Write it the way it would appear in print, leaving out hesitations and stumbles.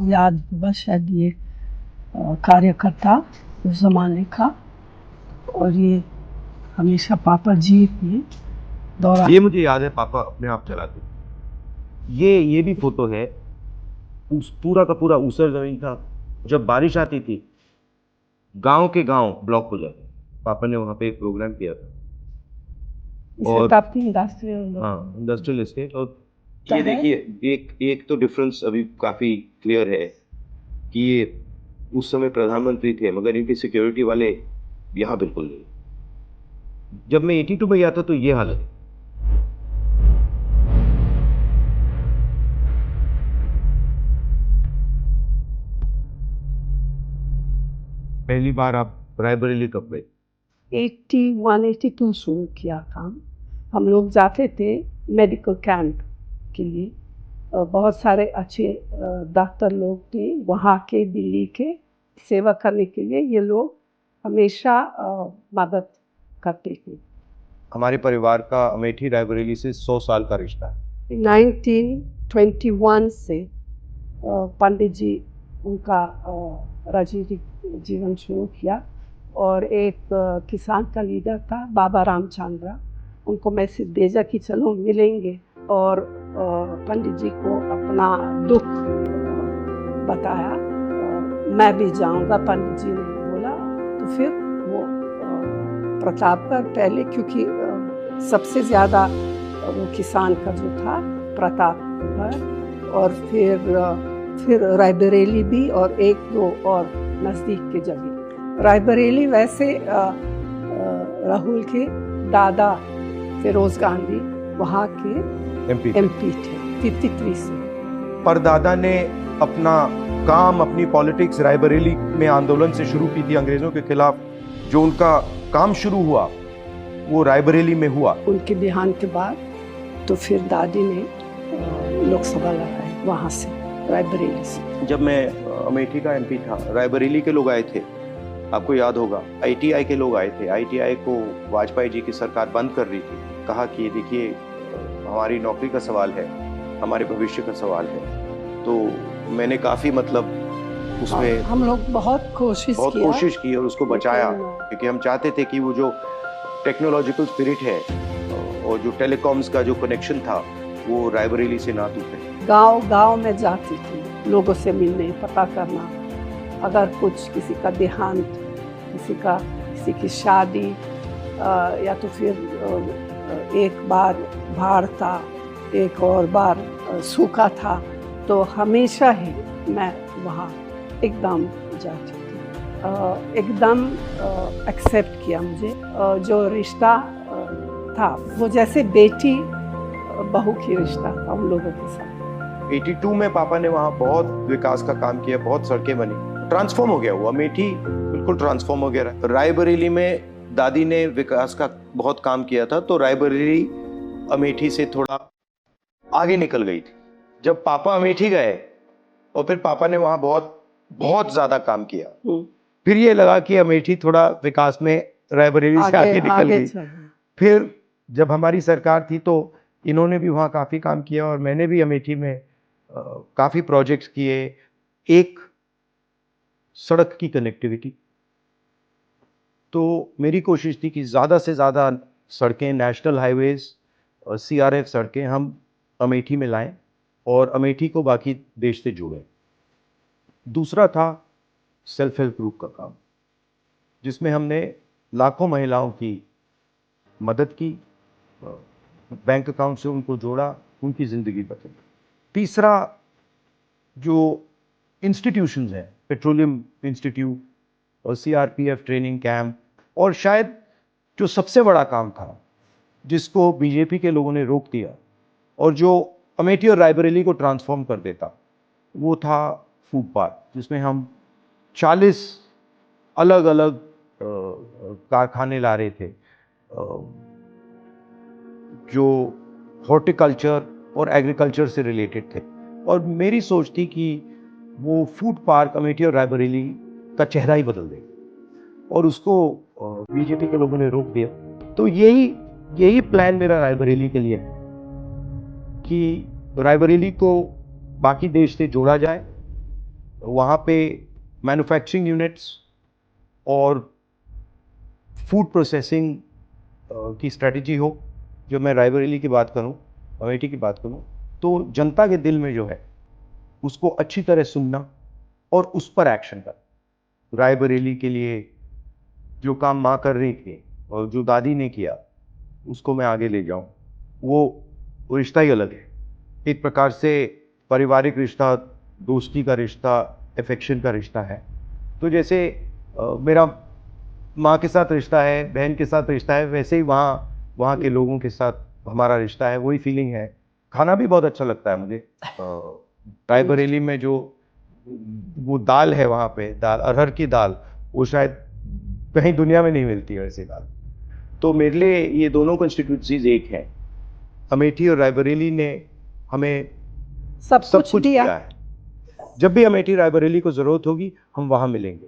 याद होगा शायद ये कार्यकर्ता उस ज़माने का, और ये हमेशा पापा जीप में दौरा। ये मुझे याद है, पापा अपने आप चलाते थे। ये भी फोटो है, उस पूरा का पूरा ऊसर जमीन था। जब बारिश आती थी गांव के गांव ब्लॉक हो जाते। पापा ने वहां पे एक प्रोग्राम किया था। और हाँ, इंडस्ट्रियल एस्टेट। और ये देखिए, एक तो डिफरेंस अभी काफी क्लियर है कि ये उस समय प्रधानमंत्री थे, मगर इनकी सिक्योरिटी वाले यहाँ बिल्कुल नहीं। जब मैं 82 में गया था तो ये हालत है। पहली बार आप रायबरेली कब गए? 81-82 शुरू किया काम। हम लोग जाते थे मेडिकल कैंप के लिए। बहुत सारे अच्छे डॉक्टर लोग थे वहाँ के, दिल्ली के, सेवा करने के लिए ये लोग हमेशा मदद करते थे। हमारे परिवार का अमेठी रायबरेली से 100 साल का रिश्ता है। 1921 से पंडित जी उनका राजनीतिक जीवन शुरू किया, और एक किसान का लीडर था बाबा रामचंद्र, उनको मैसेज भेजा कि चलो मिलेंगे, और पंडित जी को अपना दुख बताया। मैं भी जाऊंगा, पंडित जी ने बोला। तो फिर वो प्रतापगढ़ पहले, क्योंकि सबसे ज़्यादा वो किसान का जो था प्रतापगढ़, और फिर रायबरेली भी, और एक दो और नज़दीक के जगह। रायबरेली वैसे राहुल के दादा फिरोज गांधी वहाँ के एमपी थे 53 से। पर दादा ने अपना काम, अपनी पॉलिटिक्स रायबरेली में आंदोलन से शुरू की थी अंग्रेजों के खिलाफ। जो उनका काम शुरू हुआ वो रायबरेली में हुआ। उनके देहांत के बाद तो फिर दादी ने लोकसभा लड़ाई वहाँ से, रायबरेली से। जब मैं अमेठी का एमपी था, रायबरेली के लोग आए थे, आपको याद होगा। आईटीआई के लोग आए थे। आईटीआई को वाजपेयी जी की सरकार बंद कर रही थी। कहा कि देखिए, हमारी नौकरी का सवाल है, हमारे भविष्य का सवाल है। तो मैंने काफी उसमें हम लोग बहुत कोशिश की और उसको बचाया, क्योंकि हम चाहते थे कि वो जो टेक्नोलॉजिकल स्पिरिट है और जो टेलीकॉम्स का जो कनेक्शन था वो रायबरेली से ना टूटे। गांव में जाती थी लोगों से मिलने, पता करना, अगर कुछ किसी का देहांत, किसी की शादी, या तो फिर एक बार बाढ़ था, एक और बार सूखा था, तो हमेशा ही मैं वहाँ एकदम जाती थी। एकदम एक्सेप्ट किया मुझे। जो रिश्ता था वो जैसे बेटी बहू की रिश्ता था उन लोगों के साथ। 82 में पापा ने वहाँ बहुत विकास का काम किया, बहुत सड़कें बनी, ट्रांसफॉर्म हो गया वो अमेठी, बिल्कुल ट्रांसफॉर्म हो गया। रायबरेली में दादी ने विकास का बहुत काम किया था, तो रायबरेली अमेठी से थोड़ा आगे निकल गई थी। जब पापा अमेठी गए और फिर पापा ने वहाँ बहुत ज्यादा काम किया, फिर ये लगा कि अमेठी थोड़ा विकास में रायबरेली से आगे निकल गई। फिर जब हमारी सरकार थी तो इन्होंने भी वहाँ काफी काम किया, और मैंने भी अमेठी में काफी प्रोजेक्ट्स किए। एक सड़क की कनेक्टिविटी, तो मेरी कोशिश थी कि ज़्यादा से ज़्यादा सड़कें, नेशनल हाईवेज और सीआरएफ सड़कें हम अमेठी में लाएं और अमेठी को बाकी देश से जोड़ें। दूसरा था सेल्फ हेल्प ग्रुप का काम, जिसमें हमने लाखों महिलाओं की मदद की, बैंक अकाउंट से उनको जोड़ा, उनकी ज़िंदगी बदली। तीसरा, जो इंस्टीट्यूशंस हैं, पेट्रोलियम इंस्टीट्यूट और सीआरपीएफ ट्रेनिंग कैंप, और शायद जो सबसे बड़ा काम था जिसको बीजेपी के लोगों ने रोक दिया और जो अमेठी और रायबरेली को ट्रांसफॉर्म कर देता, वो था फूड पार्क, जिसमें हम 40 अलग अलग कारखाने ला रहे थे जो हॉर्टिकल्चर और एग्रीकल्चर से रिलेटेड थे। और मेरी सोच थी कि वो फूड पार्क अमेठी और रायबरेली का चेहरा ही बदल देगा, और उसको बीजेपी के लोगों ने रोक दिया। तो यही प्लान मेरा रायबरेली के लिए है कि रायबरेली को बाकी देश से जोड़ा जाए, वहाँ पे मैन्युफैक्चरिंग यूनिट्स और फूड प्रोसेसिंग की स्ट्रेटजी हो। जो मैं रायबरेली की बात करूँ, अमेठी की बात करूँ, तो जनता के दिल में जो है उसको अच्छी तरह सुनना और उस पर एक्शन करना। रायबरेली के लिए जो काम माँ कर रही थी और जो दादी ने किया उसको मैं आगे ले जाऊँ, वो रिश्ता ही अलग है। एक प्रकार से पारिवारिक रिश्ता, दोस्ती का रिश्ता, अफेक्शन का रिश्ता है। तो जैसे मेरा माँ के साथ रिश्ता है, बहन के साथ रिश्ता है, वैसे ही वहाँ के लोगों के साथ हमारा रिश्ता है, वही फीलिंग है। खाना भी बहुत अच्छा लगता है मुझे। रायबरेली में जो वो दाल है वहाँ पे, दाल अरहर की दाल, वो शायद कहीं दुनिया में नहीं मिलती है वैसी दाल। तो मेरे लिए ये दोनों कॉन्स्टिट्यूंसीज एक हैं। अमेठी और रायबरेली ने हमें सब सब कुछ कुछ दिया। दिया है। जब भी अमेठी रायबरेली को ज़रूरत होगी हम वहाँ मिलेंगे।